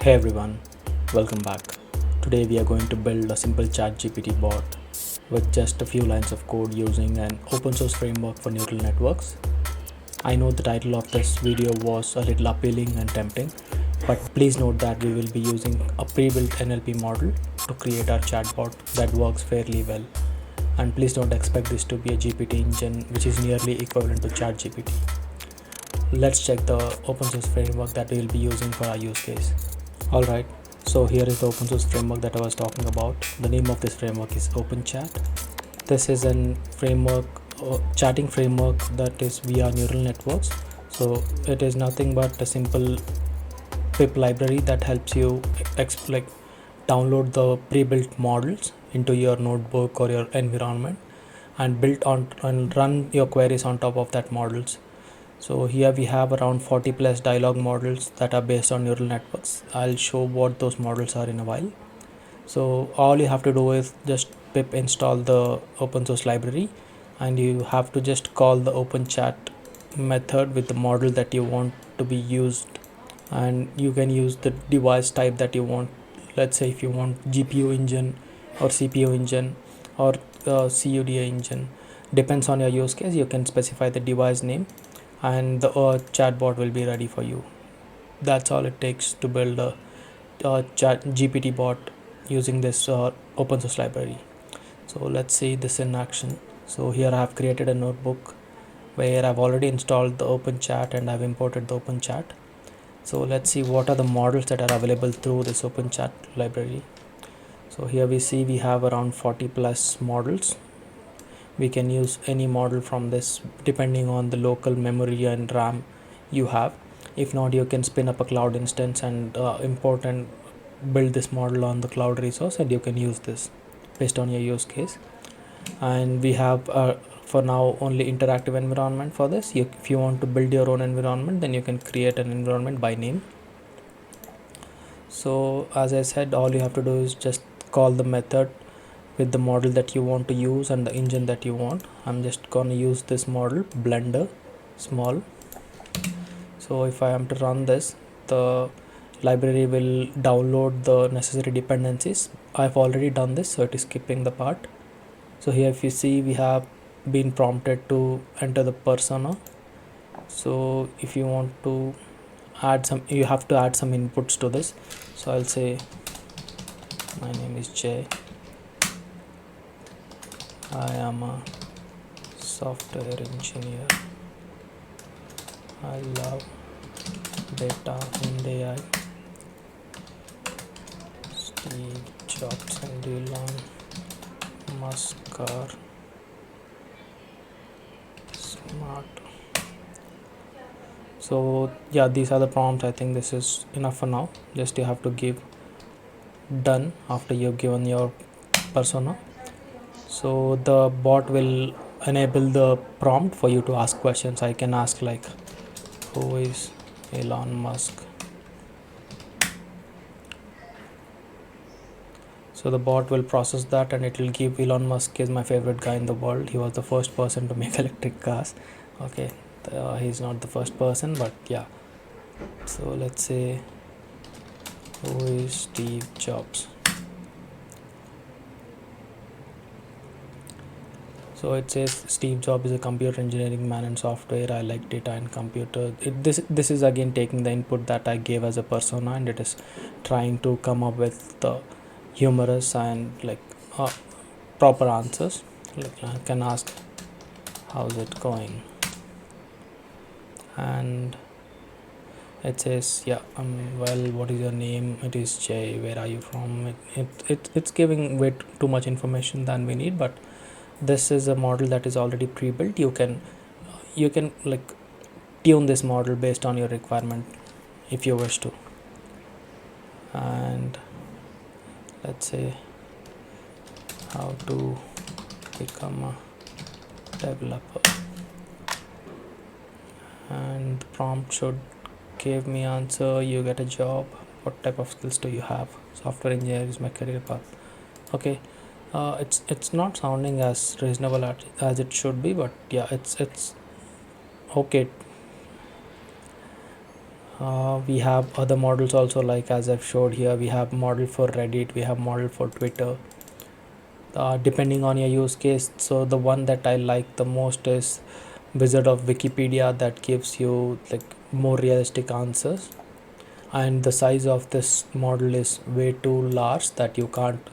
Hey everyone, welcome back. Today we are going to build a simple ChatGPT bot with just a few lines of code using an open source framework for neural networks. I know the title of this video was a little appealing and tempting, but please note that we will be using a pre-built NLP model to create our chatbot that works fairly well. And please don't expect this to be a GPT engine which is nearly equivalent to ChatGPT. Let's check the open source framework that we will be using for our use case. Alright, so here is the open source framework that I was talking about. The name of this framework is OpenChat. This is a framework, chatting framework that is via neural networks. So it is nothing but a simple pip library that helps you download the pre-built models into your notebook or your environment and build on and run your queries on top of that models. So here we have around 40 plus dialogue models that are based on neural networks. I'll show what those models are in a while. So all you have to do is just pip install the open source library, and you have to just call the open chat method with the model that you want to be used, and you can use the device type that you want. Let's say if you want GPU engine or CPU engine or CUDA engine, depends on your use case. You can specify the device name and the chatbot will be ready for you. That's all it takes to build a chat GPT bot using this open source library. So let's see this in action. So here I have created a notebook where I've already installed the open chat and I've imported the open chat. So let's see what are the models that are available through this open chat library. So here we see we have around 40 plus models. We can use any model from this depending on the local memory and RAM you have. If not, you can spin up a cloud instance and import and build this model on the cloud resource, and you can use this based on your use case. And we have for now only interactive environment for this. If you want to build your own environment, then you can create an environment by name. So as I said, all you have to do is just call the method with the model that you want to use and the engine that you want. I'm just gonna use this model blender small. So if I am to run this, the library will download the necessary dependencies. I've already done this, so it is skipping the part. So here if you see, we have been prompted to enter the persona. So if you want to add some, you have to add some inputs to this. So I'll say my name is Jay. I am a software engineer. I love data and AI. Steve Jobs and Elon Musk are smart. So yeah, these are the prompts. I think this is enough for now. Just you have to give done after you've given your persona. So the bot will enable the prompt for you to ask questions. I can ask like, who is Elon Musk? So the bot will process that and it will give Elon Musk is my favorite guy in the world. He was the first person to make electric cars. Okay, he's not the first person, but yeah. So let's say, who is Steve Jobs? So it says Steve Jobs is a computer engineering man and software. I like data and computer. This is again taking the input that I gave as a persona, and it is trying to come up with the humorous and proper answers. Like I can ask, how's it going? And it says, yeah, well, what is your name? It is Jay. Where are you from? It's giving way too much information than we need, but this is a model that is already pre-built. You can like tune this model based on your requirement if you wish to. And let's say, how to become a developer, and the prompt should give me answer, you get a job, what type of skills do you have? Software engineer is my career path. Okay, it's not sounding as reasonable as it should be, but yeah, it's okay. We have other models also, like as I've showed here. We have model for Reddit, we have model for Twitter, depending on your use case. So the one that I like the most is Wizard of Wikipedia, that gives you like more realistic answers, and the size of this model is way too large that you can't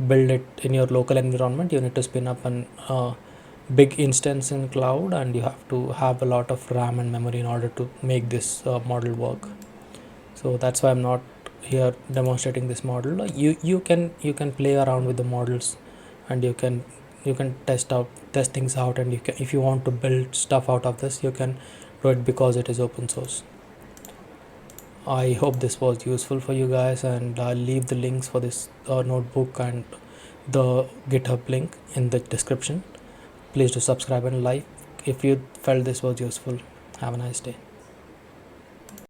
build it in your local environment. You need to spin up an big instance in cloud, and you have to have a lot of RAM and memory in order to make this model work. So that's why I'm not here demonstrating this model. You can play around with the models, and you can test things out, and if you want to build stuff out of this, you can do it because it is open source. I hope this was useful for you guys, and I'll leave the links for this notebook and the GitHub link in the description. Please do subscribe and like if you felt this was useful. Have a nice day.